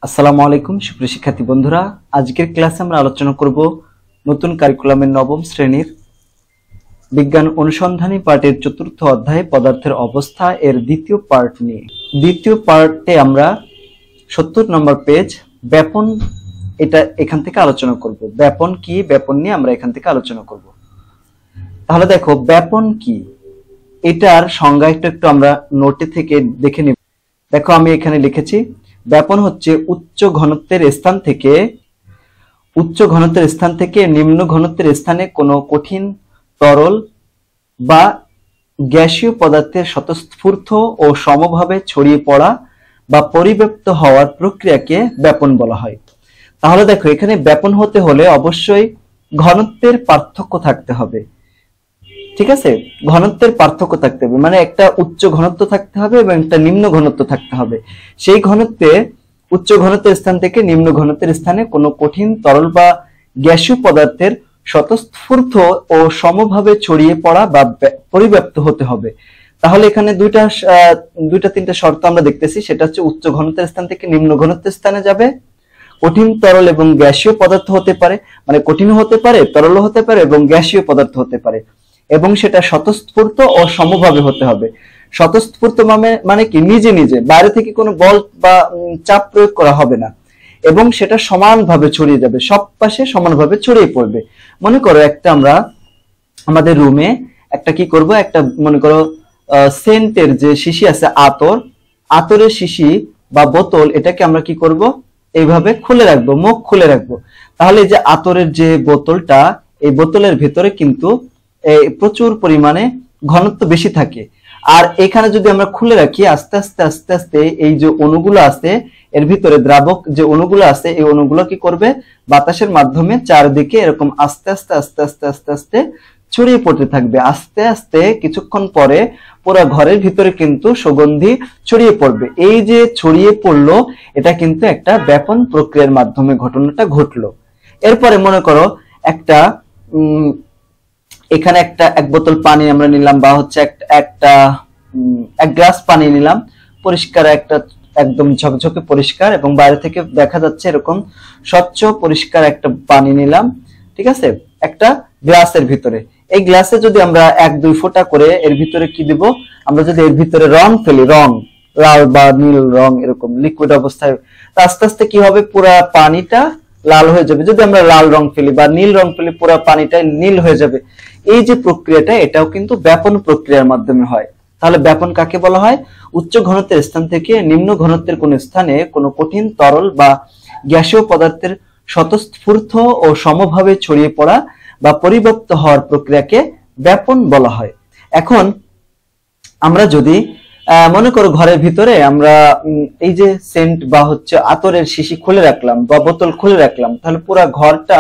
আসসালামু আলাইকুম সুপ্রিয় শিক্ষার্থী বন্ধুরা, আজকের ক্লাসে আমরা আলোচনা করব নতুন কারিকুলামের নবম শ্রেণীর বিজ্ঞান অনুসন্ধানী পাঠের চতুর্থ অধ্যায় পদার্থের অবস্থা এর দ্বিতীয় পার্ট নিয়ে। দ্বিতীয় পার্টে আমরা 70 নম্বর পেজ ব্যাপন এখান থেকে আলোচনা করব। ব্যাপন কি, ব্যাপন নিয়ে আমরা এখান থেকে আলোচনা করব। তাহলে দেখো ব্যাপন কি, এটার সংজ্ঞা একটু আমরা নোটে থেকে দেখে নিব। দেখো আমি এখানে লিখেছি, ব্যাপন হচ্ছে উচ্চ ঘনত্বের স্থান থেকে নিম্ন ঘনত্বের স্থানে কোনো কঠিন তরল বা গ্যাসীয় পদার্থের স্বতঃস্ফূর্ত ও সমভাবে ছড়িয়ে পড়া বা পরিব্যাপ্ত হওয়ার প্রক্রিয়াকে ব্যাপন বলা হয়। তাহলে দেখো এখানে ব্যাপন হতে হলে অবশ্যই ঘনত্বের পার্থক্য থাকতে হবে। ঠিক আছে, ঘনত্বের পার্থক্য থাকতে হবে, মানে একটা উচ্চ ঘনত্ব থাকতে হবে এবং একটা নিম্ন ঘনত্ব থাকতে হবে। সেই ঘনত্বে উচ্চ ঘনত্বের স্থান থেকে নিম্ন ঘনত্বের স্থানে কোনো কঠিন তরল বা গ্যাসীয় পদার্থের স্বতঃস্ফূর্ত ও সমভাবে ছড়িয়ে পড়া বা পরিব্যাপ্ত হতে হবে। তাহলে এখানে দুইটা তিনটা শর্ত আমরা দেখতেছি, সেটা হচ্ছে উচ্চ ঘনত্বের স্থান থেকে নিম্ন ঘনত্বের স্থানে যাবে, কঠিন তরল এবং গ্যাসীয় পদার্থ হতে পারে, মানে কঠিন হতে পারে, তরল হতে পারে এবং গ্যাসীয় পদার্থ হতে পারে, এবং সেটা স্বতঃস্ফূর্ত ও সমভাবে হতে হবে। স্বতঃস্ফূর্ত মানে কি, নিজে নিজে বাইরে থেকে কোনো বল বা চাপ প্রয়োগ করা হবে না, এবং সেটা সমানভাবে ছড়িয়ে যাবে, সব পাশে সমানভাবে ছড়িয়ে পড়বে। মনে করো একটা আমরা আমাদের রুমে একটা কি করব, একটা মনে করো সেন্টের যে শিশি আছে, আতরের শিশি বা বোতল, এটাকে আমরা কি করব, এইভাবে খুলে রাখবো, মুখ খুলে রাখবো। তাহলে এই যে আতরের যে বোতলটা, এই বোতলের ভিতরে কিন্তু প্রচুর পরিমাণে ঘনত্ব বেশি থাকে। আর এখানে যদি আমরা খুলে রাখি, আস্তে আস্তে আস্তে আস্তে এই যে অণুগুলো আছে এর ভিতরে, দ্রাবক যে অণুগুলো আছে, এই অণুগুলো কি করবে, বাতাসের মাধ্যমে চারদিকে এরকম আস্তে আস্তে আস্তে আস্তে আস্তে আস্তে ছড়িয়ে পড়তে থাকবে। আস্তে আস্তে কিছুক্ষণ পরে পুরো ঘরের ভিতরে কিন্তু সুগন্ধি ছড়িয়ে পড়বে। এই যে ছড়িয়ে পড়লো, এটা কিন্তু একটা ব্যাপন প্রক্রিয়ার মাধ্যমে ঘটনাটা ঘটলো। এরপরে মনে করো একটা এখানে এক বোতল পানি আমরা নিলাম, বা হচ্ছে এক গ্লাস পানি নিলাম, পরিষ্কার একদম ঝকঝকে পরিষ্কার, এবং বাইরে থেকে দেখা যাচ্ছে এরকম স্বচ্ছ পরিষ্কার একটা পানি নিলাম। ঠিক আছে, একটা গ্লাসের ভিতরে, এই গ্লাসে যদি আমরা 1-2 ফোঁটা করে এর ভিতরে কি দিব, আমরা যদি এর ভিতরে রং ফেলি, রং লাল বা নীল রং এরকম লিকুইড অবস্থায়, আস্তে আস্তে কি হবে, পুরা পানিটা লাল হয়ে যাবে। যদি আমরা লাল রং ফেলি বা নীল রং ফেলি, পুরো পানিটা নীল হয়ে যাবে। এই যে প্রক্রিয়াটা, এটাও কিন্তু ব্যাপন প্রক্রিয়ার মাধ্যমে হয়। তাহলে ব্যাপন কাকে বলা হয়? উচ্চ ঘনত্বের স্থান থেকে নিম্ন ঘনত্বের কোন স্থানে কোনো কঠিন তরল বা গ্যাসীয় পদার্থের স্বতঃস্ফূর্ত ও সমভাবে ছড়িয়ে পড়া বা পরিব্যাপ্ত হওয়ার প্রক্রিয়াকে ব্যাপন বলা হয়। এখন আমরা যদি মনে করো ঘরের ভিতরে আমরা এই যে সেন্ট বা হচ্ছে আতরের শিশি খুলে রাখলাম বা বোতল খুলে রাখলাম, তাহলে পুরো ঘরটা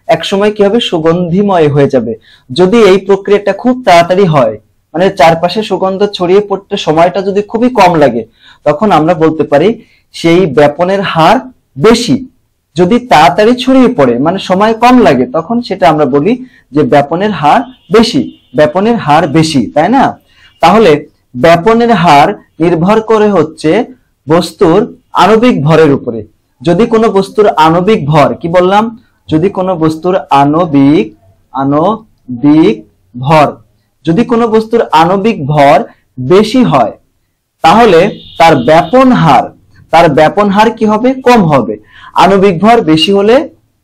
একসময় কি হবে, সুগন্ধিময় হয়ে যাবে। যদি এই প্রক্রিয়াটা খুব তাড়াতাড়ি হয়, মানে চারপাশে সুগন্ধ ছড়িয়ে পড়তে সময়টা যদি খুবই কম লাগে, তখন আমরা বলতে পারি সেই ব্যাপনের হার বেশি। যদি তাড়াতাড়ি ছড়িয়ে পড়ে, মানে সময় কম লাগে, তখন সেটা আমরা বলি যে ব্যাপনের হার বেশি, ব্যাপনের হার বেশি, তাই না? তাহলে ব্যাপনের হার নির্ভর করে হচ্ছে বস্তুর আণবিক ভরের উপরে। যদি কোনো বস্তুর আণবিক ভর, কি বললাম, যদি কোনো বস্তুর আণবিক ভর, যদি কোনো বস্তুর আণবিক ভর বেশি হয়, তাহলে তার ব্যাপন হার কি হবে, কম হবে। আণবিক ভর বেশি হলে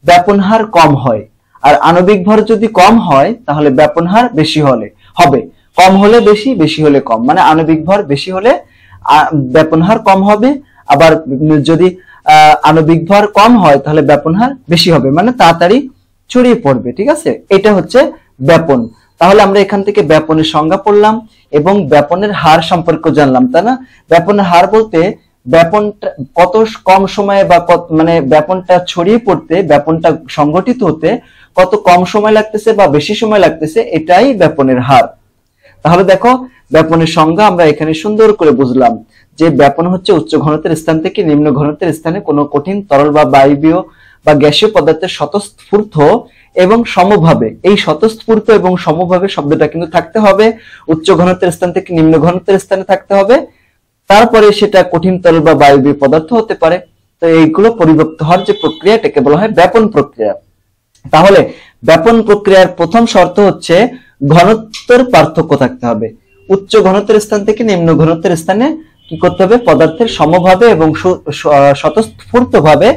ব্যাপন হার কম হয়, আর আণবিক ভর যদি কম হয় তাহলে ব্যাপন হার বেশি হবে। কম হলে বেশি, বেশি হলে কম, মানে আণবিক ভর বেশি হলে ব্যাপন হার কম হবে, আবার যদি আণবিক ভর কম হয় তাহলে ব্যাপন হার বেশি হবে, মানে তাড়াতাড়ি ছড়িয়ে পড়বে। ঠিক আছে, এটা হচ্ছে ব্যাপন। তাহলে আমরা এখান থেকে ব্যাপনের সংজ্ঞা পড়লাম এবং ব্যাপনের হার সম্পর্কে জানলাম, তাই না? ব্যাপনের হার বলতে ব্যাপনটা কত কম সময়ে বা মানে ব্যাপনটা ছড়িয়ে পড়তে, ব্যাপনটা সংগঠিত হতে কত কম সময় লাগতেছে বা বেশি সময় লাগতেছে, এটাই ব্যাপনের হার। তাহলে দেখো ব্যাপনের সংজ্ঞা আমরা এখানে সুন্দর করে বুঝলাম যে ব্যাপন হচ্ছে উচ্চ ঘনত্বের স্থান থেকে নিম্ন ঘনত্বের স্থানে কোনো কঠিন তরল বা বায়বীয় বা গ্যাসীয় পদার্থের স্বতঃস্ফূর্ত এবং সমভাবে, এই স্বতঃস্ফূর্ত এবং সমভাবে শব্দটা কিন্তু থাকতে হবে উচ্চ ঘনত্বের স্থান থেকে নিম্ন ঘনত্বের স্থানে থাকতে হবে। তারপরে সেটা কঠিন তরল বা বায়বীয় পদার্থ হতে পারে। তো এইগুলো পরিব্যক্ত হওয়ার যে প্রক্রিয়া এটাকে বলা হয় ব্যাপন প্রক্রিয়া। তাহলে ব্যাপন প্রক্রিয়ার প্রথম শর্ত হচ্ছে ঘনত্বের পার্থক্য থাকতে হবে। উচ্চ ঘনত্বের স্থান থেকে নিম্ন ঘনত্বের স্থানে কি করতে হবে? পদার্থের সমভাবে এবং স্বতঃস্ফূর্তভাবে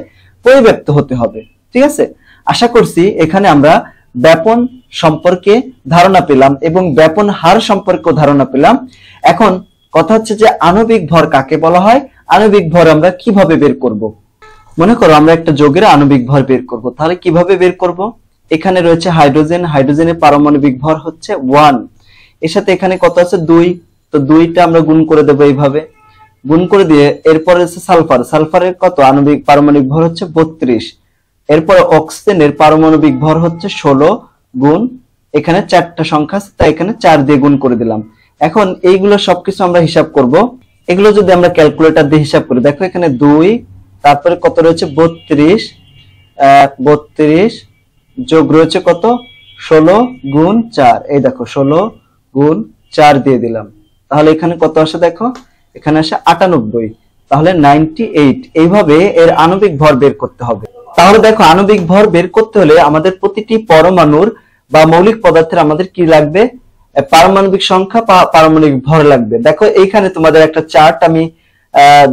পরিব্যক্ত হতে হবে। ঠিক আছে, আশা করছি এখানে আমরা ব্যাপন সম্পর্কে ধারণা পেলাম এবং ব্যাপন হার সম্পর্কেও ধারণা পেলাম। এখন কথা হচ্ছে যে আণবিক ভর কাকে বলা হয়, আণবিক ভর আমরা কিভাবে বের করব। মনে করো আমরা একটা যৌগের আণবিক ভর বের করব, তাহলে কিভাবে বের করব? এখানে রয়েছে হাইড্রোজেন, হাইড্রোজেনের পারমাণবিক ভর হচ্ছে 1, এর সাথে এখানে কত আছে 2, তো 2টা আমরা গুণ করে দেব এইভাবে, গুণ করে দিয়ে এরপরে আছে সালফার, সালফারের কত আণবিক পারমাণবিক ভর হচ্ছে 32, এরপরে অক্সিজেনের পারমাণবিক ভর হচ্ছে 16 গুণ এখানে 4টা সংখ্যা আছে তাই এখানে 4 দিয়ে গুণ করে দিলাম। এখন এইগুলো সবকিছু আমরা হিসাব করব। এগুলো যদি আমরা ক্যালকুলেটর দিয়ে হিসাব করি, দেখো এখানে 2, তারপরে কত রয়েছে 32, 32 যোগ রয়েছে কত 16 গুণ 4, এই দেখো 16 গুণ 4 দিয়ে দিলাম, তাহলে এখানে কত আসে দেখো, এখানে আসে 98, তাহলে 98। এইভাবে এর আণবিক ভর বের করতে হবে। তাহলে দেখো আণবিক ভর বের করতে হলে আমাদের প্রতিটি পরমাণুর বা মৌলিক পদার্থের আমাদের কি লাগবে? পারমাণবিক সংখ্যা বা পারমাণবিক ভর লাগবে। দেখো এইখানে তোমাদের একটা চার্ট আমি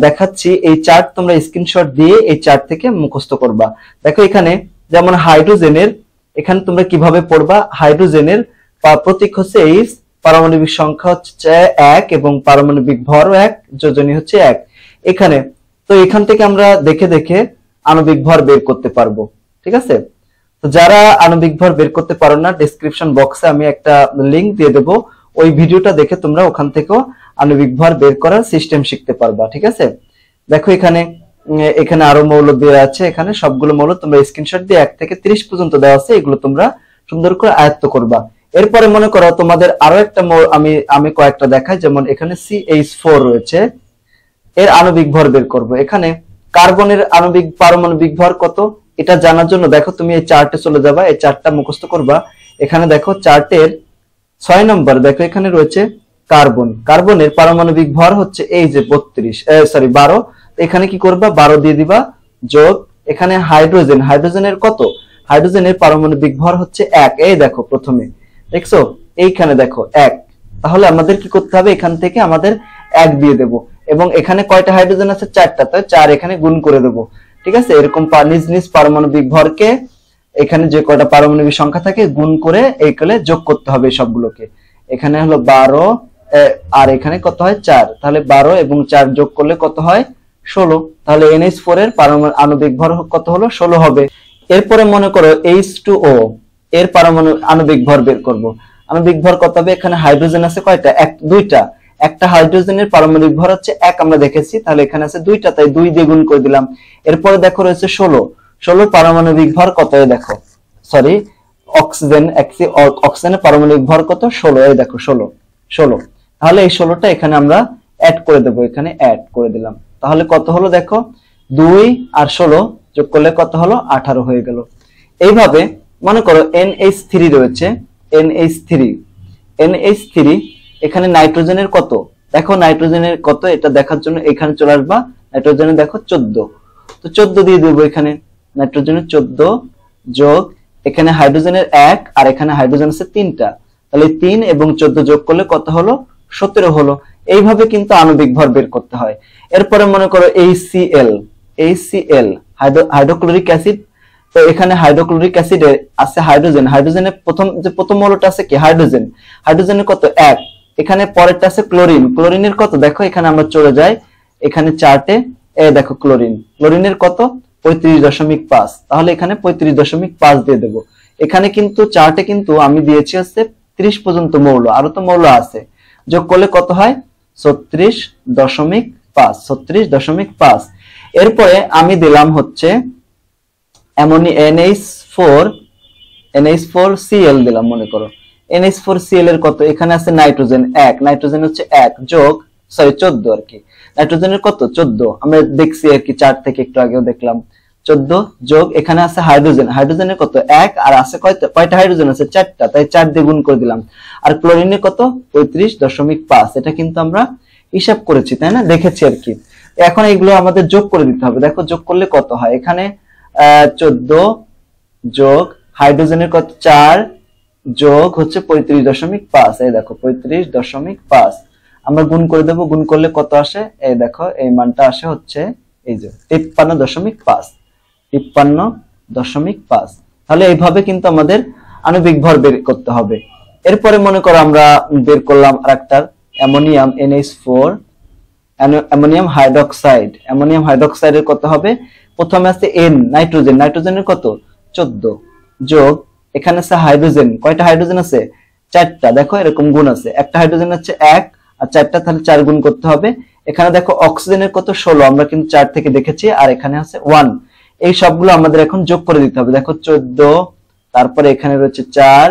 দেখাচ্ছি, এই চার্ট তোমরা স্ক্রিনশট দিয়ে এই চার্ট থেকে মুখস্থ করবা। দেখো এখানে যেমন হাইড্রোজেনের, এখানে তোমরা কিভাবে পড়বা, হাইড্রোজেনের প্রতীক হচ্ছে H, পারমাণবিক সংখ্যা হচ্ছে 1 এবং পারমাণবিক ভরও 1, যোজনী হচ্ছে 1 এখানে। তো এখান থেকে আমরা দেখে দেখে আণবিক ভর বের করতে পারবো। ঠিক আছে, তো যারা আণবিক ভর বের করতে পারো না, ডেসক্রিপশন বক্সে আমি একটা লিংক দিয়ে দেবো, ওই ভিডিওটা দেখে তোমরা ওখান থেকেও আণবিক ভর বের করার সিস্টেম শিখতে পারবা। ঠিক আছে, দেখো এখানে এখানে আরো মৌল দেওয়া আছে, এখানে সবগুলো মৌল তোমরা স্ক্রিনশট দিয়ে 1 থেকে 30 পর্যন্ত দেওয়া আছে, এগুলো তোমরা সুন্দর করে আয়ত্ত করবা। এরপরে মনে করো তোমাদের আরো একটা আমি কয়েকটা দেখাই, যেমন এখানে CH4 রয়েছে, এর আণবিক ভর বের করব। এখানে কার্বনের আণবিক পারমাণবিক ভর কত এটা জানার জন্য দেখো তুমি এই চার্টে চলে যাবা, এই চার্টটা মুখস্থ করবা। এখানে দেখো চার্টের 6 নম্বর, দেখো এখানে রয়েছে কার্বন, কার্বনের পারমাণবিক ভর হচ্ছে এই যে 12, এখানে কি করবা 12 দিয়ে দিবা, যোগ এখানে হাইড্রোজেন, হাইড্রোজেনের কত, হাইড্রোজেনের পারমাণবিক ভর হচ্ছে 1, এই দেখো প্রথমে দেখছো এইখানে দেখো 1, তাহলে আমাদের কি করতে হবে, এখান থেকে আমাদের 1 দিয়ে দেব এবং এখানে কয়টা হাইড্রোজেন আছে 4টা, তাই 4 এখানে গুণ করে দেব। ঠিক আছে, এরকম নিজ নিজ পারমাণবিক ভরকে এখানে যে কয়টা পারমাণবিক সংখ্যা থাকে গুণ করে এইখানে যোগ করতে হবে সবগুলোকে। এখানে হলো 12 আর এখানে কত হয় 4, তাহলে 12 এবং 4 যোগ করলে কত হয় 16, তাহলে NH4 এর আণবিক ভর কত হলো 16 হবে। এরপরে মনে করো H2O এর আণবিক ভর বের করব। আণবিক ভর কত হবে, এখানে হাইড্রোজেন আছে কয়টা, 2টা, একটা হাইড্রোজেনের পারমাণবিক ভর হচ্ছে 1 আমরা দেখেছি, তাহলে এখানে আছে 2টা তাই 2 দিয়ে গুণ করে দিলাম। এরপরে দেখো রয়েছে 16 পারমাণবিক ভর কত, দেখো সরি অক্সিজেনের পারমাণবিক ভর কত 16, এই দেখো 16, তাহলে এই 16টা এখানে আমরা অ্যাড করে দেব, এখানে অ্যাড করে দিলাম, তাহলে কত হলো দেখো 2 আর 16 যোগ করলে কত হলো 18 হয়ে গেল। এইভাবে মনে করো NH3 রয়েছে, NH3 এখানে নাইট্রোজেনের কত, দেখো নাইট্রোজেনের কত এটা দেখার জন্য এখানে চলে আসবা, নাইট্রোজেনের দেখো 14, তো 14 দিয়ে দেবো এখানে, নাইট্রোজেনের 14 যোগ এখানে হাইড্রোজেনের 1 আর এখানে হাইড্রোজেন আছে 3টা, তাহলে 3 এবং 14 যোগ করলে কত হলো 17 হলো। এইভাবে কিন্তু আণবিক ভর বের করতে হয়। এরপরে মনে করো HCl হাইড্রোক্লোরিক অ্যাসিড, তো এখানে হাইড্রোক্লোরিক অ্যাসিডে আছে হাইড্রোজেন, হাইড্রোজেনের প্রথম মৌলটা আছে কি হাইড্রোজেন, হাইড্রোজেনের কত 1, এখানে পরেরটা আছে ক্লোরিন, ক্লোরিনের কত দেখো এখানে আমরা চলে যাই এখানে চার্টে, দেখো ক্লোরিনের কত 35.5, তাহলে এখানে 35.5 দিয়ে দেবো। এখানে কিন্তু চার্টে কিন্তু আমি দিয়েছি হচ্ছে 30 পর্যন্ত মৌল, আরো তো মৌল আছে, যোগ করলে কত হয় 36.5। এরপরে আমি দিলাম হচ্ছে NH4Cl দিলাম, মনে করো NH4Cl এর কত, এখানে আছে নাইট্রোজেন 1, নাইট্রোজেন হচ্ছে 1 যোগ 14 আর কি, নাইট্রোজেনের কত 14 আমরা দেখছি আর কি চার্ট থেকে একটু আগেও দেখলাম, 14 যোগ এখানে আছে হাইড্রোজেন, হাইড্রোজেনের কত 1 আর আছে কয়টা হাইড্রোজেন আছে 4টা, তাই 4 দিয়ে গুণ করে দিলাম। আর ক্লোরিনের কত 35.5, এটা কিন্তু আমরা হিসাব করেছি তাই না, দেখেছি আর কি। এখন এগুলো আমাদের যোগ করে দিতে হবে। দেখো যোগ করলে কত হয়, এখানে 14 যোগ হাইড্রোজেনের কত 4 যোগ হচ্ছে 35.5, এই দেখো 35.5 আমরা গুণ করে দেব, গুণ করলে কত আসে, এই দেখো এই মানটা আসে হচ্ছে এই যে 53.5, 53.5। তাহলে এইভাবে কিন্তু আমাদের আণবিক ভর বের করতে হবে। এরপরে মনে করো আমরা বের করলাম আরেকটা ammonium NH4, ammonium hydroxide. Ammonium হাইড্রোক্সাইডের কত হবে, প্রথমে আছে N নাইট্রোজেন, নাইট্রোজেনের কত 14 যোগ এখানে আছে হাইড্রোজেন, কয়টা হাইড্রোজেন আছে 4টা, দেখো এরকম গুণ আছে, একটা হাইড্রোজেন হচ্ছে 1 আর 4টা, তাহলে 4 গুণ করতে হবে। এখানে দেখো অক্সিজেনের কত 16, আমরা কিন্তু 4 থেকে দেখেছি, আর এখানে আছে 1। এই সবগুলো আমাদের এখন যোগ করে দিতে হবে। দেখো 14, তারপরে এখানে রয়েছে 4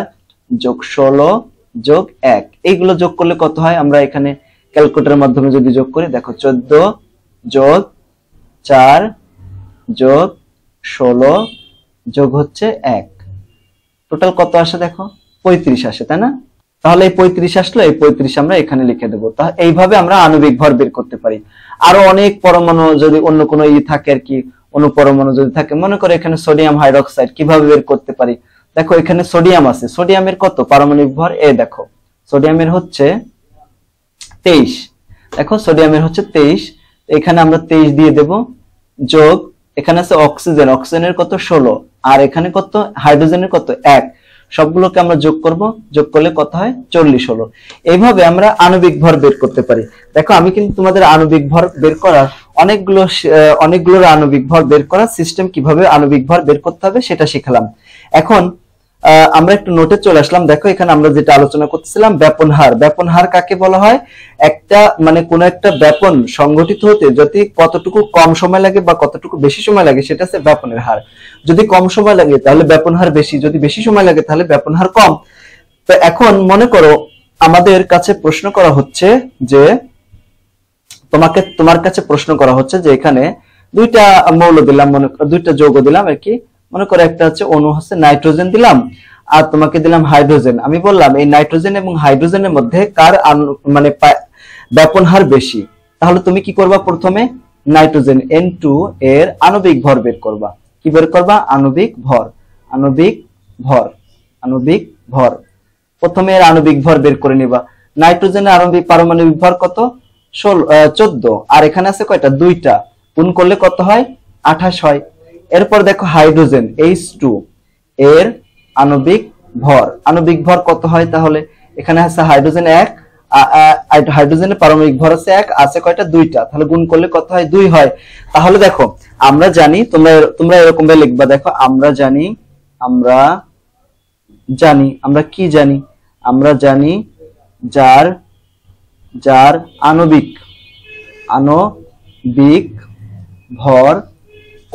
যোগ 16 যোগ 1, এইগুলো যোগ করলে কত হয়, আমরা এখানে ক্যালকুলেটরের মাধ্যমে যদি যোগ করি, দেখো 14 যোগ 4 যোগ 16 যোগ হচ্ছে 1, টোটাল কত আসে দেখো 35 আসে, তাই না? তাহলে এই 35 আসলো, এই 35 আমরা এখানে লিখে দেবো। তা এইভাবে আমরা আণবিক ভর বের করতে পারি। আরো অনেক পরমাণু যদি অন্য কোনো থাকে আর কি, অনুপরমাণু যদি থাকে, মনে করো এখানে সোডিয়াম হাইড্রোক্সাইড, কিভাবে বের করতে পারি, দেখো এখানে সোডিয়াম আছে, সোডিয়ামের কত পারমাণবিক ভর, এই দেখো সোডিয়ামের হচ্ছে 23, দেখো সোডিয়ামের হচ্ছে 23, এখানে আমরা 23 দিয়ে দেব, যোগ এখানে আছে অক্সিজেন, অক্সিজেনের কত 16, আর এখানে কত হাইড্রোজেনের কত 1, সবগুলোকে আমরা যোগ করব, যোগ করলে কত হয় 40 হলো। এইভাবে আমরা আণবিক ভর বের করতে পারি। দেখো আমি কিন্তু তোমাদের আণবিক ভর বের করার অনেকগুলো আণবিক ভর বের করার সিস্টেম, কিভাবে আণবিক ভর বের করতে হবে সেটা শিখালাম। এখন আমরা একটু নোটে চলে আসলাম। দেখো এখানে আমরা যেটা আলোচনা করতেছিলাম ব্যাপন হার। ব্যাপন হার কাকে বলা হয়, একটা মানে কোন একটা ব্যাপন সংগঠিত হতে যদি কতটুকু কম সময় লাগে বা কতটুকু বেশি সময় লাগে সেটা হচ্ছে ব্যাপনের হার। যদি কম সময় লাগে তাহলে ব্যাপন হার বেশি, যদি বেশি সময় লাগে তাহলে ব্যাপন হার কম। তো এখন মনে করো আমাদের কাছে প্রশ্ন করা হচ্ছে যে তোমার কাছে প্রশ্ন করা হচ্ছে যে এখানে দুইটা মৌল দিলাম, মনে করো দুইটা যৌগ দিলাম আর কি, মনে করো একটা হচ্ছে অণু হচ্ছে নাইট্রোজেন দিলাম আর তোমাকে দিলাম হাইড্রোজেন। আমি বললাম এই নাইট্রোজেন এবং হাইড্রোজেনের মধ্যে কার মানে ব্যাপন হার বেশি, তাহলে তুমি কি করবা, প্রথমে নাইট্রোজেন N2 এর আণবিক ভর বের করবা। কি বের করবা, আণবিক ভর, আণবিক ভর, আণবিক ভর। প্রথমে এর আণবিক ভর বের করে নিবা। নাইট্রোজেনের আণবিক পারমাণবিক ভর কত 14, আর এখানে আছে কয়টা দুইটা, গুণ করলে কত হয় 28 হয়। এরপর দেখো হাইড্রোজেন H2 এর আণবিক ভর কত হয়, তাহলে এখানে আছে হাইড্রোজেন 1, হাইড্রোজেনের পারমাণবিক ভর আছে 1, আছে কয়টা দুইটা, তাহলে গুণ করলে কত হয় 2 হয়। তাহলে দেখো আমরা জানি, তোমরা এরকম ভাবে লিখবা, দেখো আমরা জানি আমরা কি জানি, আমরা জানি যার আণবিক ভর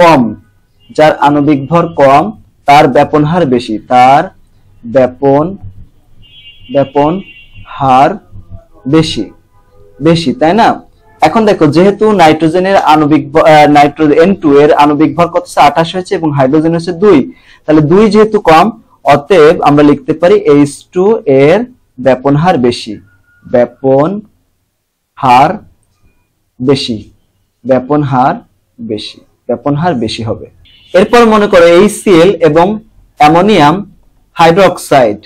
কম, যার আণবিক ভর কম তার ব্যাপন হার বেশি, তার ব্যাপন হার বেশি, তাই না? এখন দেখো যেহেতু নাইট্রোজেনের আণবিক N2 এর আণবিক ভর কত 28 হয়েছে এবং হাইড্রোজেন হচ্ছে 2, তাহলে 2 যেহেতু কম, অতএব আমরা লিখতে পারি H2 এর ব্যাপন হার বেশি, ব্যাপন হার বেশি হবে। এরপর মনে করো HCl এবং অ্যামোনিয়াম হাইড্রোক্সাইড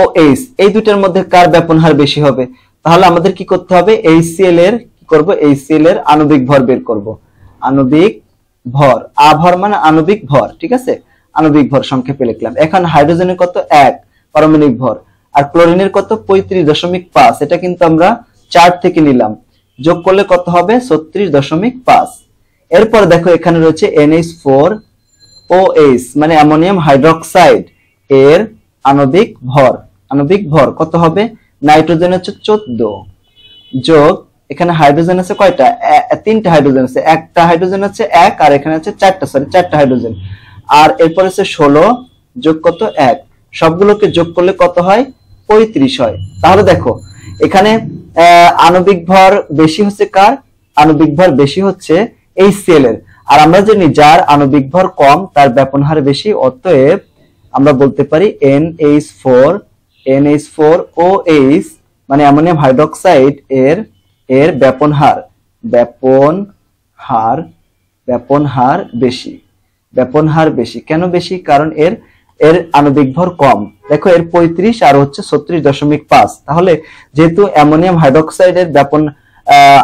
OH, এই দুটার মধ্যে কার ব্যাপন হার বেশি হবে, তাহলে আমাদের কি করতে হবে, HCl এর কি করব, HCl এর আণবিক ভর বের করব। আণবিক ভর, আভর মানে আণবিক ভর, ঠিক আছে, আণবিক ভর সংক্ষেপে লিখলাম। এখন হাইড্রোজেনের কত 1 পারমাণবিক ভর, আর ক্লোরিনের কত 35.5, এটা কিন্তু আমরা 4 থেকে নিলাম, যোগ করলে কত হবে 36.5। এরপর দেখো এখানে রয়েছে NH4OH মানে অ্যামোনিয়াম হাইড্রোক্সাইড এর আণবিক ভর কত হবে, নাইট্রোজেন হচ্ছে 14 যোগ এখানে হাইড্রোজেন আছে কয়টা, 3টা হাইড্রোজেন আছে, একটা হাইড্রোজেন আছে 1 আর এখানে আছে 4টা হাইড্রোজেন, আর এরপর আছে 16 যোগ কত 1, সবগুলোকে যোগ করলে কত হয় 35 হয়। তাহলে দেখো এখানে আণবিক ভর বেশি হচ্ছে কার, আণবিক ভর বেশি হচ্ছে HCl এর, আর আমরা জানি যার আণবিক ভর কম তার ব্যাপন হার বেশি, অতএব আমরা বলতে পারি NH4OH মানে অ্যামোনিয়াম হাইড্রোক্সাইড এর ব্যাপন হার হার বেশি। ব্যাপন হার বেশি কেন বেশি? কারণ এর আণবিক ভর কম। দেখো এর 35 আর হচ্ছে 36.5। তাহলে যেহেতু অ্যামোনিয়াম হাইড্রোক্সাইডের ব্যাপন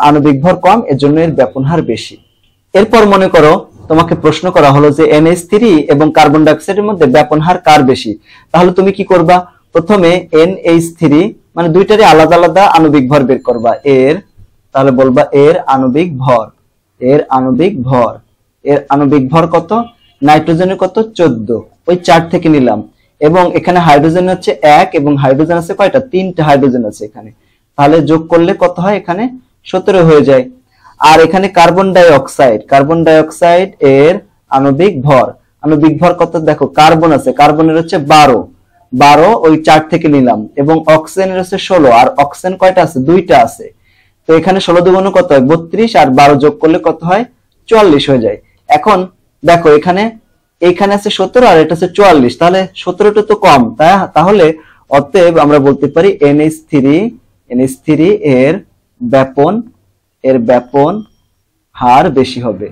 আণবিক ভর কম, এজন্য এর ব্যাপন হার বেশি। এরপর মনে করো তোমাকে প্রশ্ন করা হলো যে NH3 এবং কার্বন ডাইঅক্সাইডের মধ্যে ব্যাপন হার কার বেশি? তাহলে তুমি কি করবা? প্রথমে NH3 মানে দুইটারই আলাদা আলাদা আণবিক ভর বের করবা। তাহলে বলবা এর আণবিক ভর কত? নাইট্রোজেনের কত? 14, ওই 4 থেকে নিলাম। এবং এখানে হাইড্রোজেন হচ্ছে 1 এবং হাইড্রোজেন আছে কয়টা? 3টা হাইড্রোজেন আছে এখানে। তাহলে যোগ করলে কত হয়? এখানে 17 হয়ে যায়। আর এখানে কার্বন ডাইঅক্সাইড এর আণবিক ভর কত? দেখো কার্বন আছে, কার্বনের হচ্ছে 12, ওই 4 থেকে নিলাম। এবং অক্সিজেনের হচ্ছে 16, আর অক্সিজেন কয়টা আছে? 2টা আছে। তো এখানে 16 দুগুণ কত হয়? 32, আর 12 যোগ করলে কত হয়? 44 হয়ে যায়। এখন দেখো এখানে আছে 17 আর এটা হচ্ছে 44, তাহলে 17টা তো কম, তাহলে অতএব আমরা বলতে পারি NH3 এর ব্যাপন হার বেশি হবে।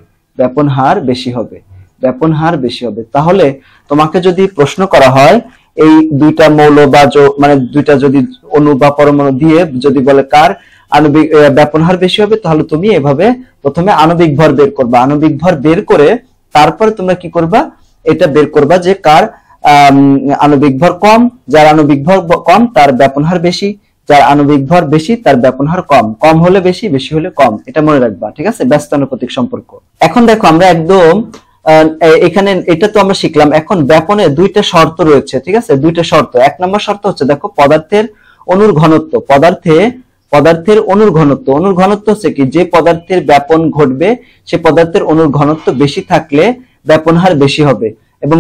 তাহলে তোমাকে যদি প্রশ্ন করা হয় এই দুইটা মৌল বা মানে দুইটা যদি অণু বা পরমাণু দিয়ে যদি বলে কার আণবিক ব্যাপন হার বেশি হবে, তাহলে তুমি এভাবে প্রথমে আণবিক ভর বের করবা। আণবিক ভর বের করে তারপরে তোমরা কি করবা? এটা বের করবা যে কার আণবিক ভর কম। যার আণবিক ভর কম তার ব্যাপন হার বেশি, যার আণবিক ভর বেশি তার ব্যাপন হার কম। কম হলে বেশি, বেশি হলে কম, এটা মনে রাখবা, ঠিক আছে? ব্যস্তানুপাতিক সম্পর্ক। এখন দেখো আমরা একদম এখানে এটা তো আমরা শিখলাম। এখন ব্যাপনের দুইটা শর্ত রয়েছে, ঠিক আছে? দুইটা শর্ত। 1 নম্বর শর্ত হচ্ছে দেখো পদার্থের অণুর ঘনত্ব। পদার্থের অণুর ঘনত্ব হচ্ছে কি? যে পদার্থের ব্যাপন ঘটবে সে পদার্থের অণুর ঘনত্ব বেশি থাকলে ব্যাপন হার বেশি হবে, এবং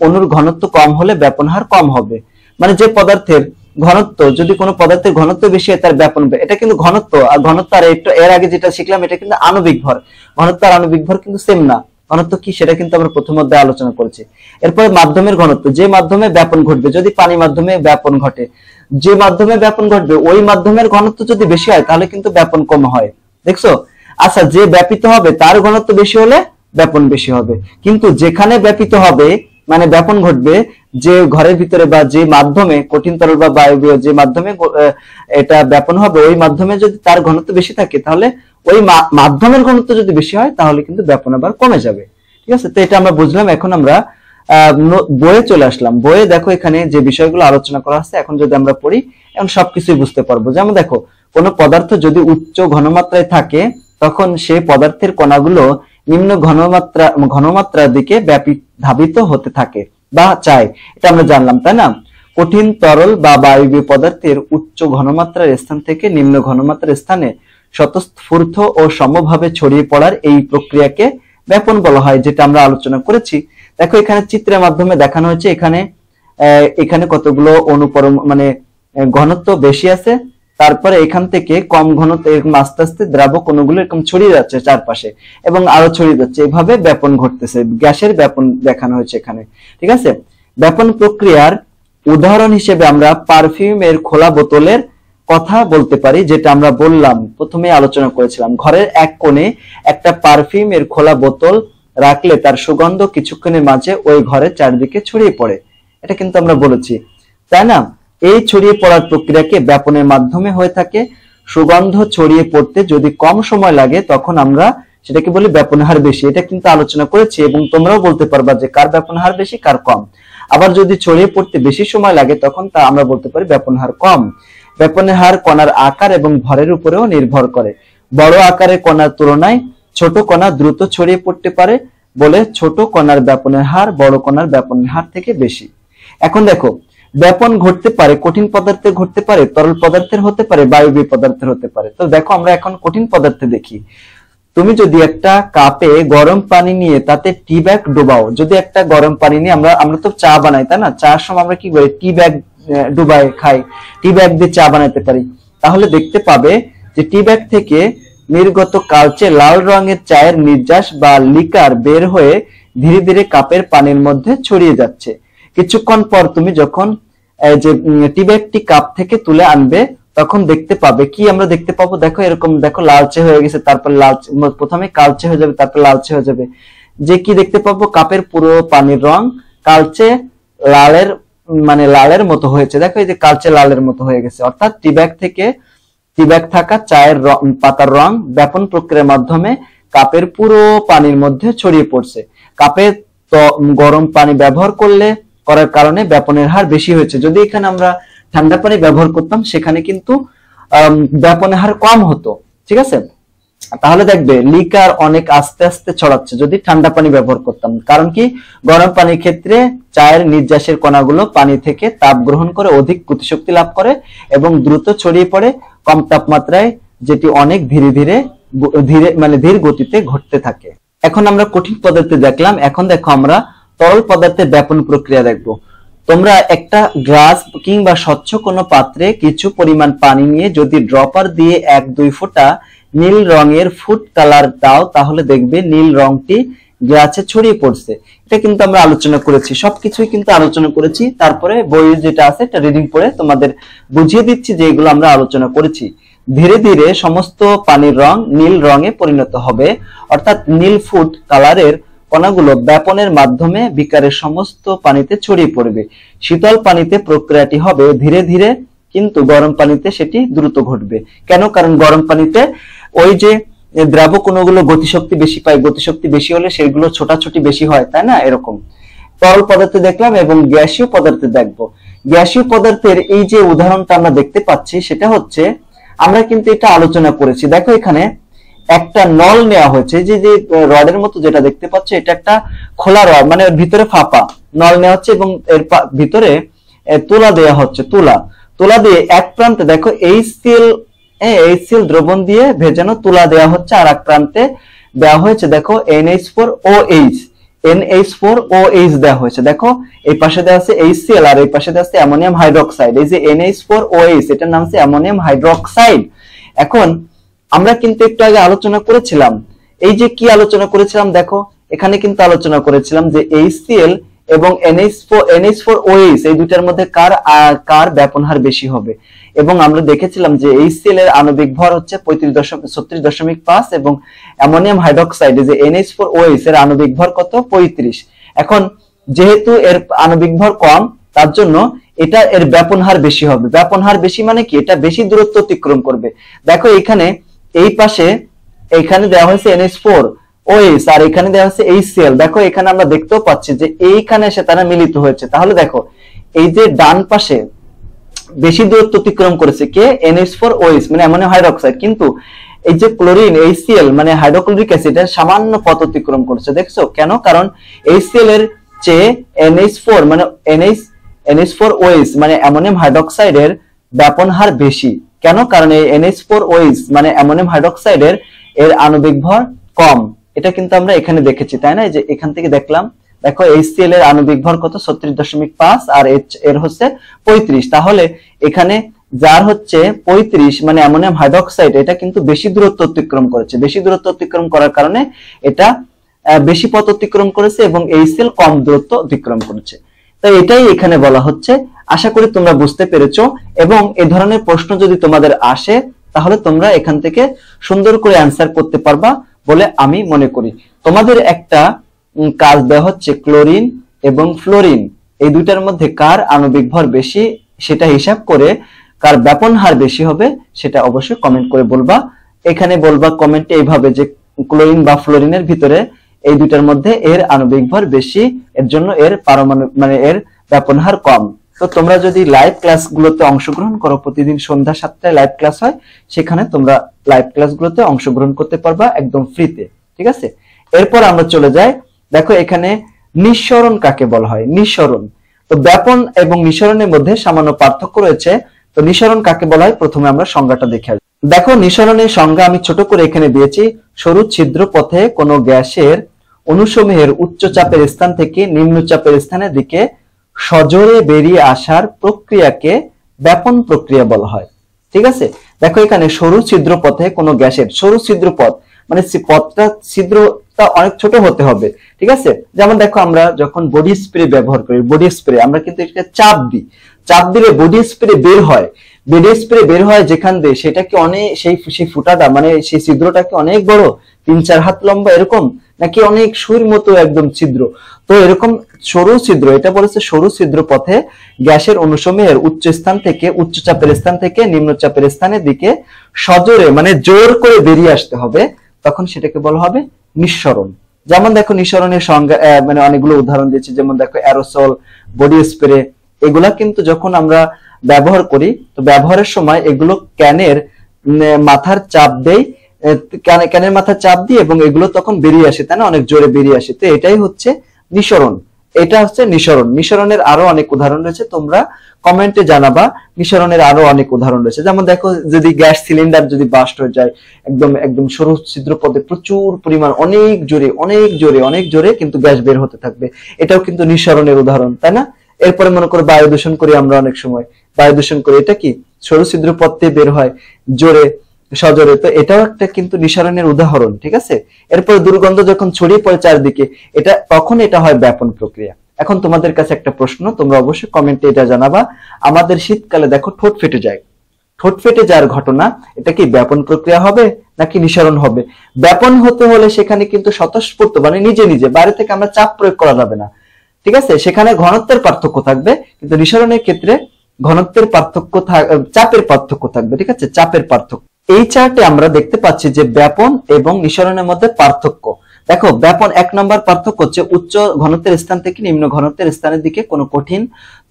অণুর ঘনত্ব কম হলে ব্যাপন হার কম হবে। মানে যে পদার্থের ঘনত্ব, যদি কোনো পদার্থের ঘনত্ব বেশি হয় তার ব্যাপন, এটা কিন্তু ঘনত্ব। আর ঘনত্ব আর এর আগে যেটা শিখলাম এটা কিন্তু আণবিক ভর। ঘনত্ব আর আণবিক ভর কিন্তু সেম না। ঘনত্ব কি সেটা কিন্তু আমরা প্রথম অধ্যায়ে আলোচনা করেছি। এরপরে মাধ্যমের ঘনত্ব, যে মাধ্যমে ব্যাপন ঘটবে। যদি পানি মাধ্যমে ব্যাপন ঘটে, যে মাধ্যমে ব্যাপন ঘটবে ওই মাধ্যমের ঘনত্ব যদি বেশি হয় তাহলে কিন্তু ব্যাপন কম হয়, দেখছো? আচ্ছা, যে ব্যাপিত হবে তার ঘনত্ব বেশি হলে ব্যাপন বেশি হবে। কিন্তু যেখানে ব্যাপিত হবে মানে ব্যাপন ঘটবে, যে ঘরের ভিতরে বা যে মাধ্যমে, কঠিন তরল বা বায়বীয় যে মাধ্যমে এটা ব্যাপন হবে, ওই মাধ্যমে যদি তার ঘনত্ব বেশি থাকে তাহলে ওই মাধ্যমের ঘনত্ব যদি বেশি হয় তাহলে কিন্তু ব্যাপন আবার কমে যাবে, ঠিক আছে? তো এটা আমরা বুঝলাম। এখন আমরা বইয়ে চলে আসলাম। বইয়ে দেখো এখানে যে বিষয়গুলো আলোচনা করা আছে এখন যদি আমরা পড়ি এখন সবকিছুই বুঝতে পারবো। যেমন দেখো কোনো পদার্থ যদি উচ্চ ঘনমাত্রায় থাকে তখন সেই পদার্থের কণাগুলো নিম্ন ঘনমাত্রার দিকে ধাবিত হতে থাকে বা চায়, এটা আমরা জানলাম, তাই না? কঠিন তরল বা বায়বীয় পদার্থের উচ্চ ঘনমাত্রার স্থান থেকে নিম্ন ঘনমাত্রার স্থানে স্বতঃস্ফূর্ত ও সমভাবে ছড়িয়ে পড়ার এই প্রক্রিয়াকে ব্যাপন বলা হয়, যেটা আমরা আলোচনা করেছি। দেখো এখানে চিত্রের মাধ্যমে দেখানো হয়েছে। এখানে কতগুলো অনুপরমাণু মানে ঘনত্ব বেশি আছে, তারপরে এখান থেকে কম ঘনত্ব এরকম আস্তে আস্তে দ্রাবক কণাগুলো এরকম ছড়িয়ে যাচ্ছে চারপাশে এবং আরো ছড়িয়ে যাচ্ছে, এভাবে ব্যাপন ঘটতেছে। গ্যাসের ব্যাপন দেখানো হয়েছে এখানে, ঠিক আছে? ব্যাপন প্রক্রিয়ার উদাহরণ হিসেবে আমরা পারফিউমের খোলা বোতলের কথা বলতে পারি, যেটা আমরা বললাম প্রথমে আলোচনা করেছিলাম। ঘরের এক কোণে একটা পারফিউমের খোলা বোতল রাখলে তার সুগন্ধ কিছুক্ষণের মাঝে ওই ঘরের চারিদিকে ছড়িয়ে পড়ে, এটা কিন্তু আমরা বলেছি, তাই না? এই ছড়িয়ে পড়ার প্রক্রিয়াকে ব্যাপনের মাধ্যমে হয়ে থাকে। সুগন্ধ ছড়িয়ে পড়তে যদি কম সময় লাগে তখন আমরা সেটাকে বলি ব্যাপন হার বেশি, এটা কিন্তু আলোচনা করেছি এবং তোমরাও বলতে পারবা যে কার ব্যাপন হার বেশি কার কম। আবার যদি ছড়িয়ে পড়তে বেশি সময় লাগে তখন তা আমরা বলতে পারি ব্যাপন হার কম। ব্যাপনের হার কণার আকার এবং ভরের উপরেও নির্ভর করে। বড় আকারের কণার তুলনায় ছোট কণা দ্রুত ছড়িয়ে পড়তে পারে বলে ছোট কণার ব্যাপনের হার বড় কণার ব্যাপনের হার থেকে বেশি। এখন দেখো ব্যাপন ঘটতে পারে কঠিন পদার্থের, ঘটতে পারে তরল পদার্থের, হতে পারে বায়বীয় পদার্থের হতে পারে। তো দেখো আমরা এখন কঠিন পদার্থে দেখি। তুমি যদি একটা কাপে গরম পানি নিয়ে তাতে টি ব্যাগ ডুবাও, যদি একটা গরম পানি নিয়ে আমরা তো চা বানাই, তাই না? চার সময় আমরা কি করি? টি ব্যাগ ডুবাই খাই, টি ব্যাগ দিয়ে চা বানাতে পারি। তাহলে দেখতে পাবে যে টি ব্যাগ থেকে নির্গত কালচে লাল রঙের চায়ের নির্যাস বা লিকার বের হয়ে ধীরে ধীরে কাপের পানির মধ্যে ছড়িয়ে যাচ্ছে। কিছুক্ষণ পর তুমি যখন যে টি ব্যাগটি কাপ থেকে তুলে আনবে তখন দেখতে পাবে কি, আমরা দেখতে পাবো দেখো এরকম, দেখো লালচে হয়ে গেছে, তারপর লালচে, প্রথমে কালচে হয়ে যাবে, তারপর লালচে হয়ে যাবে। যে কি দেখতে পাবো, কাপের পুরো পানির রং কালচে লালের মানে লালের মতো হয়েছে। দেখো এই যে কালচে লালের মতো হয়ে গেছে, অর্থাৎ টি ব্যাগ থাকা চায়ের পাতার রং ব্যাপন প্রক্রিয়ার মাধ্যমে কাপের পুরো পানির মধ্যে ছড়িয়ে পড়ছে। কাপে গরম পানি ব্যবহার করার কারণে ব্যাপনের হার বেশি হয়েছে। যদি এখানে আমরা ঠান্ডা পানি ব্যবহার করতাম সেখানে কিন্তু ব্যাপনের হার কম হতো, ঠিক আছে। তাহলে দেখবে লিকার অনেক আস্তে আস্তে ছড়াচ্ছে যদি ঠান্ডা পানি ব্যবহার করতাম। কারণ কি, গরম পানির ক্ষেত্রে চায়ের নির্যাসের কণাগুলো পানি থেকে তাপ গ্রহণ করে অধিক গতিশক্তি লাভ করে এবং দ্রুত ছড়িয়ে পড়ে কম তাপমাত্রায়, যেটি অনেক ধীর গতিতে ঘটতে থাকে। এখন আমরা কঠিন পদার্থে দেখলাম, এখন দেখো আমরা তরল পদার্থের ব্যাপন প্রক্রিয়া দেখবো। তোমরা একটা গ্লাস কিংবা স্বচ্ছ কোনো পাত্রে কিছু পরিমাণ পানি নিয়ে যদি ড্রপার দিয়ে 1-2 ফোঁটা নীল রঙের ফুড কালার দাও, তাহলে দেখবে নীল রংটি গ্লাসে ছড়িয়ে পড়ছে। এটা কিন্তু আমরা আলোচনা করেছি, সবকিছুই কিন্তু আলোচনা করেছি। তারপরে বইয়ে যেটা আছে এটা রিডিং পড়ে তোমাদের বুঝিয়ে দিচ্ছি যে এগুলো আমরা আলোচনা করেছি। ধীরে ধীরে সমস্ত পানির রং নীল রঙে পরিণত হবে, অর্থাৎ নীল ফুড কালারের কণাগুলো ব্যাপনের মাধ্যমে বিকারের সমস্ত পানিতে ছড়িয়ে পড়বে। শীতল পানিতে প্রক্রিয়াটি হবে ধীরে ধীরে, কিন্তু গরম পানিতে সেটি দ্রুত ঘটবে। কেন? কারণ গরম পানিতে ওই যে দ্রাব কণাগুলো গতিশক্তি বেশি পায়, গতিশক্তি বেশি হলে সেগুলো ছোটাছুটি বেশি হয়, তাই না? এরকম তরল পদার্থে দেখলাম এবং গ্যাসীয় পদার্থে দেখবো। গ্যাসীয় পদার্থের এই যে উদাহরণটা আমরা দেখতে পাচ্ছি সেটা হচ্ছে, আমরা কিন্তু এটা আলোচনা করেছি। দেখো এখানে একটা নল নেওয়া হয়েছে, যে রডের মতো যেটা দেখতে পাচ্ছ, এটা একটা খোলা রড, মানে ভিতরে ফাঁপা নল নেওয়া হচ্ছে এবং এর ভিতরে তুলা দেওয়া হচ্ছে। তুলা দিয়ে এক প্রান্তে দেখো HCl দ্রবণ দিয়ে ভেজানো তুলা দেওয়া হচ্ছে, আর এক প্রান্তে দেওয়া হয়েছে দেখো NH4OH দেওয়া হয়েছে। দেখো এই পাশে দেওয়া আছে HCl আর এই পাশে দেওয়া আছে অ্যামোনিয়াম হাইড্রোক্সাইড। এই যে NH4OH এটার নাম হচ্ছে অ্যামোনিয়াম হাইড্রোক্সাইড। এখন আমরা কিন্তু একটু আগে আলোচনা করেছিলাম, এই যে কি আলোচনা করেছিলাম, দেখো এখানে কিন্তু আলোচনা করেছিলাম যে HCl এবং NH4OH এই দুটার মধ্যে কার ব্যাপন হার বেশি হবে। এবং আমরা দেখেছিলাম যে HCl এর আণবিক ভর হচ্ছে 36.5 এবং অ্যামোনিয়াম হাইড্রোক্সাইড যে NH4OH এর আণবিক ভর কত? 35। এখন যেহেতু এর আণবিক ভর কম, তার জন্য এটা এর ব্যাপন হার বেশি হবে। ব্যাপন হার বেশি মানে কি? এটা বেশি দূরত্ব অতিক্রম করবে। দেখো এখানে এই পাশে এখানে দেওয়া হয়েছে NH4OH আর এখানে দেওয়া হয়েছে HCl। দেখো এখানে আমরা দেখতেও পাচ্ছি যে এইখানে এসে তারা মিলিত হয়েছে। তাহলে দেখো এই যে ডান পাশে বেশি দূরত্ব অতিক্রম করেছে কে? NH4OH মানে অ্যামোনিয়াম হাইড্রোক্সাইড, কিন্তু এই যে ক্লোরিন HCl মানে হাইড্রোক্লোরিক অ্যাসিড এর সামান্য পথ অতিক্রম করেছে। দেখছো কেন? কারণ HCl এর চেয়ে NH4 মানে NH4OH মানে অ্যামোনিয়াম হাইড্রোক্সাইডের ব্যাপন হার বেশি। কেন? কারণ এই NH4OH মানে অ্যামোনিয়াম হাইড্রোক্সাইডের এর আণবিক ভর কম। এটা কিন্তু আমরা এখানে দেখেছি, তাই না? যে এখান থেকে দেখলাম, দেখো HCl এর আণবিক ভর কত? 36.5 আর এর হচ্ছে 35। তাহলে এখানে যার হচ্ছে 35 মানে অ্যামোনিয়াম হাইড্রোক্সাইড, এটা কিন্তু বেশি দূরত্ব অতিক্রম করেছে। বেশি দূরত্ব অতিক্রম করার কারণে এটা বেশি পথ অতিক্রম করেছে এবং HCl কম দূরত্ব অতিক্রম করেছে। তাই এটাই এখানে বলা হচ্ছে। আশা করি তোমরা বুঝতে পেরেছো, এবং এই ধরনের প্রশ্ন যদি তোমাদের আসে তাহলে তোমরা এখান থেকে সুন্দর করে অ্যান্সার করতে পারবা বলে আমি মনে করি। তোমাদের একটা কাজ দেওয়া হচ্ছে, ক্লোরিন এবং ফ্লোরিন এই দুইটার মধ্যে কার আণবিক ভর বেশি সেটা হিসাব করে কার ব্যাপন হার বেশি হবে সেটা অবশ্যই কমেন্ট করে বলবা। এখানে বলবা কমেন্টে এইভাবে যে ক্লোরিন বা ফ্লোরিনের ভিতরে এই দুইটার মধ্যে এর আণবিক ভর বেশি, এর জন্য এর পারমাণবিক মানে এর ব্যাপন হার কম। তো তোমরা যদি লাইভ ক্লাসগুলোতে অংশগ্রহণ করো, প্রতিদিন সন্ধ্যা 7টায় লাইভ ক্লাস হয়, সেখানে তোমরা লাইভ ক্লাসগুলোতে অংশগ্রহণ করতে পারবা একদম ফ্রিতে, ঠিক আছে? এরপর আমরা চলে যাই, দেখো এখানে নিঃসরণ কাকে বলা হয়? নিঃসরণ। তো ব্যাপন এবং নিঃসরণের মধ্যে সামান্য পার্থক্য রয়েছে। তো নিঃসরণ কাকে বলা হয় প্রথমে আমরা সংজ্ঞাটা দেখে আসি। দেখো নিঃসরণের সংজ্ঞা আমি ছোট করে এখানে দিয়েছি। সরু ছিদ্র পথে কোনো গ্যাসের অণুসমূহের উচ্চ চাপের স্থান থেকে নিম্ন চাপের স্থানের দিকে সজোরে বেরিয়ে আসার প্রক্রিয়াকে ব্যাপন প্রক্রিয়া বলা হয়, ঠিক আছে? দেখো এখানে সরু ছিদ্র পথে কোনো গ্যাসের, সরু ছিদ্র পথ মানে পথটা ছিদ্রটা অনেক ছোট হতে হবে, ঠিক আছে? যেমন দেখো আমরা যখন বডি স্প্রে ব্যবহার করি, বডি স্প্রে আমরা কিন্তু এটা চাপ দিই, চাপ দিলে বডি স্প্রে বের হয়, বডি স্প্রে বের হয় যেখান দিয়ে, সেটা কি অনেক সেই ফুটাটা মানে সেই ছিদ্রটা কি অনেক বড়, 3-4 হাত লম্বা এরকম, নাকি অনেক সুইর মতো একদম ছিদ্র? তো এরকম সরু ছিদ্র, এটা বলেছে সরু ছিদ্র পথে গ্যাসের অনুসমূহের উচ্চ স্থান থেকে উচ্চ চাপের স্থান থেকে নিম্ন চাপের স্থানের দিকে সজোরে মানে জোর করে বেরিয়ে আসতে হবে, তখন সেটাকে বলা হবে নিঃসরণ। যেমন দেখো নিঃসরণের সংজ্ঞা মানে অনেকগুলো উদাহরণ দিয়েছি, যেমন দেখো অ্যারোসল, বডি স্প্রে, এগুলা কিন্তু যখন আমরা ব্যবহার করি তো ব্যবহারের সময় এগুলো ক্যানের মাথার চাপ দেয়, ক্যানের মাথার চাপ দিয়ে এবং এগুলো তখন বেরিয়ে আসে, তাই না, অনেক জোরে বেরিয়ে আসে। তো এটাই হচ্ছে নিঃসরণ, এটা হচ্ছে নিঃসরণ। নিঃসরণের আরো অনেক উদাহরণ রয়েছে, তোমরা কমেন্টে জানাবা নিঃসরণের আরো অনেক উদাহরণ রয়েছে। যেমন দেখো যদি গ্যাস সিলিন্ডার যদি বাস্ট হয়ে যায়, একদম একদম সরু ছিদ্র পথে প্রচুর পরিমাণ অনেক জোরে কিন্তু গ্যাস বের হতে থাকবে, এটাও কিন্তু নিঃসরণের উদাহরণ, তাই না? এরপরে মনে করো বায়ু দূষণ করি আমরা, অনেক সময় বায়ু দূষণ করি, এটা কি সরু ছিদ্র পথ দিয়ে বের হয় জোরে সজোরে, তো এটাও একটা কিন্তু নিঃসরণের উদাহরণ, ঠিক আছে? এরপরে দুর্গন্ধ যখন ছড়িয়ে পড়ে চারদিকে, তখন এটা হয় ব্যাপন প্রক্রিয়া। এখন তোমাদের কাছে একটা প্রশ্ন, তোমরা অবশ্যই কমেন্টে এটা জানাবা, আমাদের শীতকালে দেখো ঠোঁট ফেটে যায়, ঠোঁট ফেটে যাওয়ার ঘটনা, এটা কি ব্যাপন প্রক্রিয়া হবে নাকি নিঃসরণ হবে? ব্যাপন হতে হলে সেখানে কিন্তু স্বতঃস্ফূর্ত মানে নিজে নিজে বাইরে থেকে আমরা চাপ প্রয়োগ করা যাবে না, ঠিক আছে? সেখানে ঘনত্বের পার্থক্য থাকবে, কিন্তু নিঃসরণের ক্ষেত্রে ঘনত্বের পার্থক্য চাপের পার্থক্য থাকবে, ঠিক আছে? চাপের পার্থক্য। এই চার্টে আমরা দেখতে পাচ্ছি যে ব্যাপন এবং নিঃসরণের মধ্যে পার্থক্য। দেখো ব্যাপন 1 নম্বর পার্থক্য হচ্ছে উচ্চ ঘনত্বের স্থান থেকে নিম্ন ঘনত্বের স্থানের দিকে কোনো কঠিন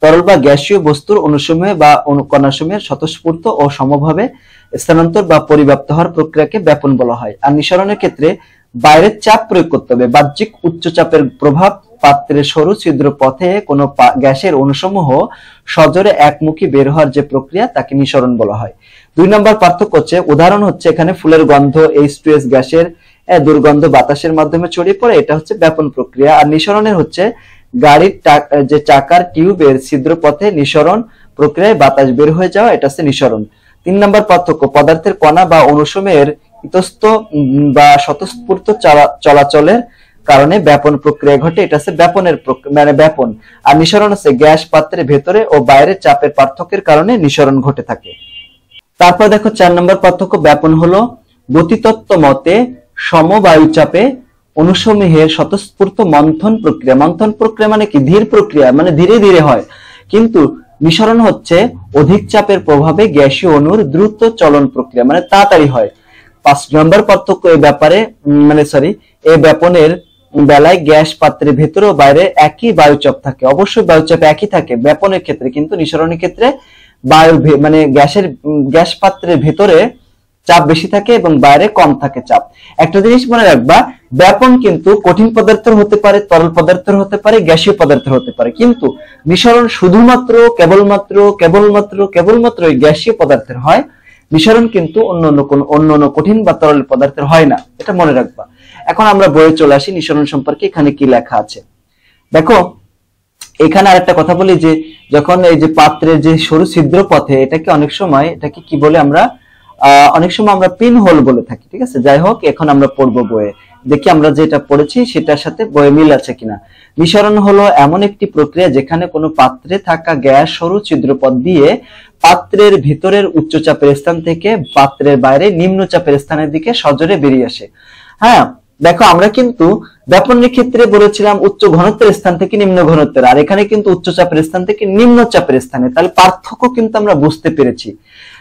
তরল বা গ্যাসীয় বস্তুর অনুসমূহে বা কণাসমূহের স্বতঃস্ফূর্ত ও সমভাবে স্থানান্তর বা পরিব্যাপ্ত হওয়ার প্রক্রিয়াকে ব্যাপন বলা হয়। আর নিঃসরণের ক্ষেত্রে বাইরের চাপ প্রয়োগ করতে হবে, বাহ্যিক উচ্চ চাপের প্রভাব পাত্রের সরু ছিদ্র পথে কোনো গ্যাসের অনুসমূহ সজোরে একমুখী বের হওয়ার যে প্রক্রিয়া তাকে নিঃসরণ বলা হয়। 2 নম্বর পার্থক্য হচ্ছে, উদাহরণ হচ্ছে এখানে ফুলের গন্ধ H2S গ্যাসের দুর্গন্ধ বাতাসের মাধ্যমে ছড়িয়ে পড়ে, এটা হচ্ছে ব্যাপন প্রক্রিয়া। আর নিঃসরণের হচ্ছে গাড়ির যে চাকার টিউবের ছিদ্র পথে নিঃসরণ প্রক্রিয়ায় বাতাস বের হয়ে যাওয়া, এটা হচ্ছে নিঃসরণ। 3 নম্বর পার্থক্য, পদার্থের কণা বা অনুসমূহের ইতস্ত বা স্বতঃস্ফূর্ত চলাচলের কারণে ব্যাপন প্রক্রিয়া ঘটে, এটা হচ্ছে ব্যাপনের মানে ব্যাপন। আর নিঃসরণ হচ্ছে গ্যাস পাত্রের ভেতরে ও বাইরে চাপের পার্থক্যের কারণে নিঃসরণ ঘটে থাকে। তারপর দেখো 4 নম্বর পার্থক্য, ব্যাপন হলো গতিতত্ত্ব মতে সমবায়ুচাপে অনুসমূহের স্বতঃস্ফূর্ত মন্থন প্রক্রিয়া। মন্থন প্রক্রিয়া মানে কি ধীর প্রক্রিয়া, মানে ধীরে ধীরে হয়, কিন্তু নিঃসরণ হচ্ছে অধিক চাপের প্রভাবে গ্যাসীয় অণুর দ্রুত চলন প্রক্রিয়া, মানে তাড়াতাড়ি হয়। 5 নম্বর পার্থক্য এই ব্যাপারে এই ব্যাপনের বেলায় গ্যাস পাত্রের ভেতরে ও বাইরে একই বায়ুচাপ থাকে, অবশ্যই বায়ুচাপ একই থাকে ব্যাপনের ক্ষেত্রে, কিন্তু নিঃসরণের ক্ষেত্রে গ্যাস পাত্রের ভেতরে চাপ বেশি থাকে এবং বাইরে কম থাকে চাপ। একটা জিনিস মনে রাখবা, ব্যাপন কিন্তু কঠিন পদার্থের হতে পারে, তরল পদার্থের হতে পারে, গ্যাসীয় পদার্থের হতে পারে, কিন্তু নিঃসরণ শুধুমাত্র কেবলমাত্র এই গ্যাসীয় পদার্থের হয়। নিঃসরণ কিন্তু অন্য কঠিন বা তরল পদার্থের হয় না, এটা মনে রাখবা। এখন আমরা বইয়ে চলে আসি নিঃসরণ সম্পর্কে, এখানে কি লেখা আছে দেখো। এখানে আরেকটা কথা বলি যে যখন এই যে পাত্রের যে সরু ছিদ্র পথে, এটাকে অনেক সময় এটাকে কি বলে আমরা অনেক সময় আমরা পিন হোল বলে থাকি, ঠিক আছে? যাই হোক, এখন আমরা পড়বো বইয়ে, দেখি আমরা যেটা পড়েছি সেটার সাথে বইয়ে মিল আছে কিনা। নিঃসরণ হলো এমন একটি প্রক্রিয়া যেখানে কোনো পাত্রে থাকা গ্যাস সরু ছিদ্রপথ দিয়ে পাত্রের ভিতরের উচ্চ চাপের স্থান থেকে পাত্রের বাইরে নিম্ন চাপের স্থানের দিকে সজোরে বেরিয়ে আসে। হ্যাঁ দেখো, আমরা কিন্তু ব্যাপনের ক্ষেত্রে বলেছিলাম উচ্চ ঘনত্বের স্থান থেকে নিম্ন ঘনত্বের, আর এখানে কিন্তু উচ্চ চাপের স্থান থেকে নিম্ন চাপের স্থানে, তাহলে পার্থক্য কিন্তু আমরা বুঝতে পেরেছি।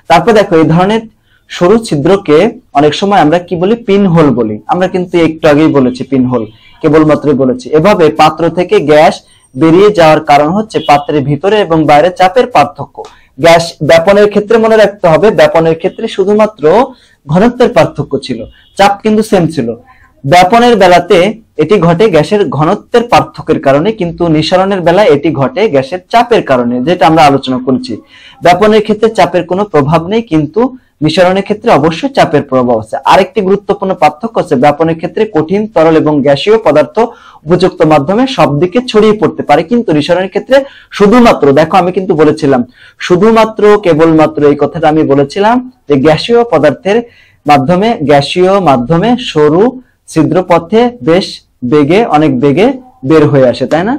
তারপর দেখো, এই ধরনের সরু ছিদ্রকে অনেক সময় আমরা কি বলি, পিন হোল বলি। আমরা কিন্তু একটু আগেই বলেছি পিন হোল, কেবলমাত্রই বলেছি। এভাবে পাত্র থেকে গ্যাস বেরিয়ে যাওয়ার কারণ হচ্ছে পাত্রের ভিতরে এবং বাইরে চাপের পার্থক্য। গ্যাস ব্যাপনের ক্ষেত্রে মনে রাখতে হবে, ব্যাপনের ক্ষেত্রে শুধুমাত্র ঘনত্বের পার্থক্য ছিল, চাপ কিন্তু সেম ছিল। ব্যাপনের বেলাতে এটি ঘটে গ্যাসের ঘনত্বের পার্থক্যের কারণে, কিন্তু নিঃসরণের বেলায় এটি ঘটে গ্যাসের চাপের কারণে, যেটা আমরা আলোচনা করেছি। ব্যাপনের ক্ষেত্রে চাপের কোনো প্রভাব নেই, কিন্তু নিঃসরণের ক্ষেত্রে অবশ্যই চাপের প্রভাব আছে। আরেকটি গুরুত্বপূর্ণ পার্থক্য আছে, ব্যাপনের ক্ষেত্রে কঠিন তরল এবং গ্যাসীয় পদার্থ উপযুক্ত মাধ্যমে সব দিকে ছড়িয়ে পড়তে পারে, কিন্তু নিঃসরণের ক্ষেত্রে শুধুমাত্র, দেখো আমি কিন্তু বলেছিলাম শুধুমাত্র কেবলমাত্র, এই কথাটা আমি বলেছিলাম যে গ্যাসীয় পদার্থের মাধ্যমে সরু ছিদ্র পথে বেশ অনেক বেগে বের হয়ে আসে, তাই না?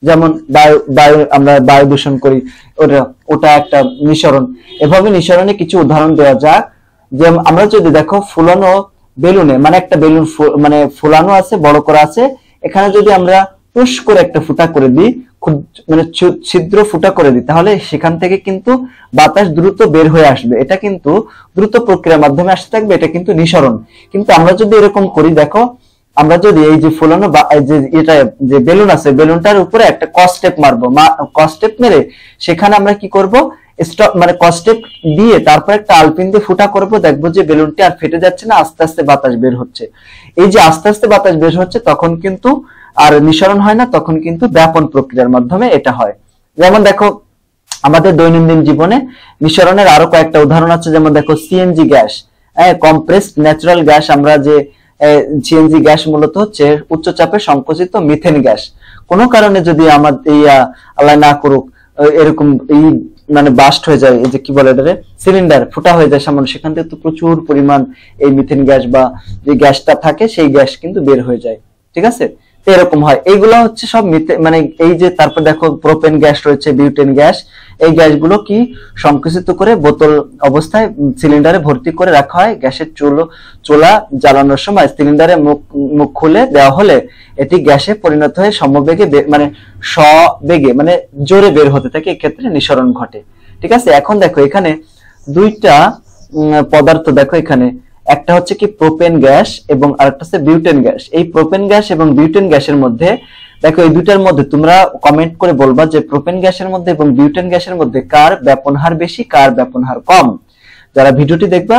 যেমন বায়ু বায়ু আমরা বায়ু দূষণ করি, ওটা ওটা একটা নিঃসরণ। এভাবে নিঃসরণে কিছু উদাহরণ দেওয়া যাক। যে আমরা যদি দেখো ফুলানো বেলুনে, মানে একটা বেলুন মানে ফুলানো আছে, বড় করা আছে, এখানে যদি আমরা পুশ করে একটা ফুটা করে দিই, খুব মানে ছিদ্র ফুটা করে দিই, তাহলে সেখান থেকে কিন্তু বাতাস দ্রুত বের হয়ে আসবে। এটা কিন্তু দ্রুত প্রক্রিয়ার মাধ্যমে আসতে থাকবে, এটা কিন্তু নিঃসরণ। কিন্তু আমরা যদি এরকম করি, দেখো আমরা যদি এই যে ফুলানো বা যে এটা যে বেলুন আছে, বেলুনটার উপরে একটা কস্টেপ মারবো, কস্টেপ মেরে সেখানে আমরা কি করব, স্টপ মানে কস্টেপ দিয়ে তারপর একটা আলপিন দিয়ে ফুটা করব, দেখবো যে বেলুনটি আর ফেটে যাচ্ছে না, আস্তে আস্তে বাতাস বের হচ্ছে। এই যে আস্তে আস্তে বাতাস বের হচ্ছে, তখন কিন্তু আর নিঃসরণ হয় না, তখন কিন্তু ব্যাপন প্রক্রিয়ার মাধ্যমে এটা হয়। যেমন দেখো আমাদের দৈনন্দিন জীবনে নিঃসরণের আরো কয়েকটা উদাহরণ আছে। যেমন দেখো CNG gas, compressed natural gas, আমরা যে সিএনজি গ্যাস মূলত হচ্ছে উচ্চ চাপে সংকোচিত মিথেন গ্যাস। কোনো কারণে যদি আমাদের এই আল্লাহ না করুক এরকম এই মানে বাস্ট হয়ে যায়, এই যে কি বলে এটারে, সিলিন্ডার ফুটা হয়ে যায় সামান্য, সেখান থেকে তো প্রচুর পরিমাণ এই মিথেন গ্যাস বা যে গ্যাসটা থাকে সেই গ্যাস কিন্তু বের হয়ে যায়। ঠিক আছে, এরকম হয়। এইগুলো হচ্ছে সব মানে এই যে তারপর দেখো প্রোপেন গ্যাস রয়েছে, বিউটেন গ্যাস, এই গ্যাসগুলো কি সংকুচিত করে বোতল অবস্থায় সিলিন্ডারে ভর্তি করে রাখা হয়। গ্যাসের চুলা জ্বালানোর সময় সিলিন্ডারে মুখ খুলে দেওয়া হলে এটি গ্যাসে পরিণত হয়ে সমবেগে মানে সবেগে মানে জোরে বের হতে থাকে, এক্ষেত্রে নিঃসরণ ঘটে। ঠিক আছে, এখন দেখো এখানে দুইটা পদার্থ দেখো, এখানে একটা হচ্ছে কি প্রোপেন গ্যাস এবং আরেকটা হচ্ছে বিউটেন গ্যাস। এই প্রোপেন গ্যাস এবং বিউটেন গ্যাসের মধ্যে দেখো, এই দুটার মধ্যে তোমরা কমেন্ট করে বলবা যে প্রোপেন গ্যাসের মধ্যে এবং বিউটেন গ্যাসের মধ্যে কার ব্যাপন হার বেশি, কার ব্যাপন হার কম। যারা ভিডিওটি দেখবা,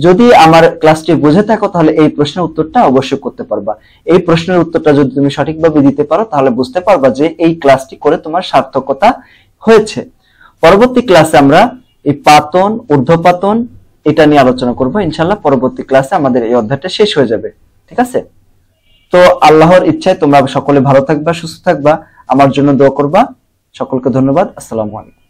যদি আমার ক্লাসটি বুঝে থাকো, তাহলে এই প্রশ্নের উত্তরটা অবশ্যই করতে পারবা। এই প্রশ্নের উত্তরটা যদি তুমি সঠিকভাবে দিতে পারো, তাহলে বুঝতে পারবা যে এই ক্লাসটি করে তোমার সার্থকতা হয়েছে। পরবর্তী ক্লাসে আমরা এই পাতন, ঊর্ধ্বপাতন এটা নিয়ে আলোচনা করব ইনশাআল্লাহ। পরবর্তী ক্লাসে আমাদের এই অধ্যায়টা শেষ হয়ে যাবে। ঠিক আছে, তো আল্লাহর ইচ্ছায় তোমরা সকলে ভালো থাকবা, সুস্থ থাকবা, আমার জন্য দোয়া করবা। সকলকে ধন্যবাদ। আসসালামু আলাইকুম।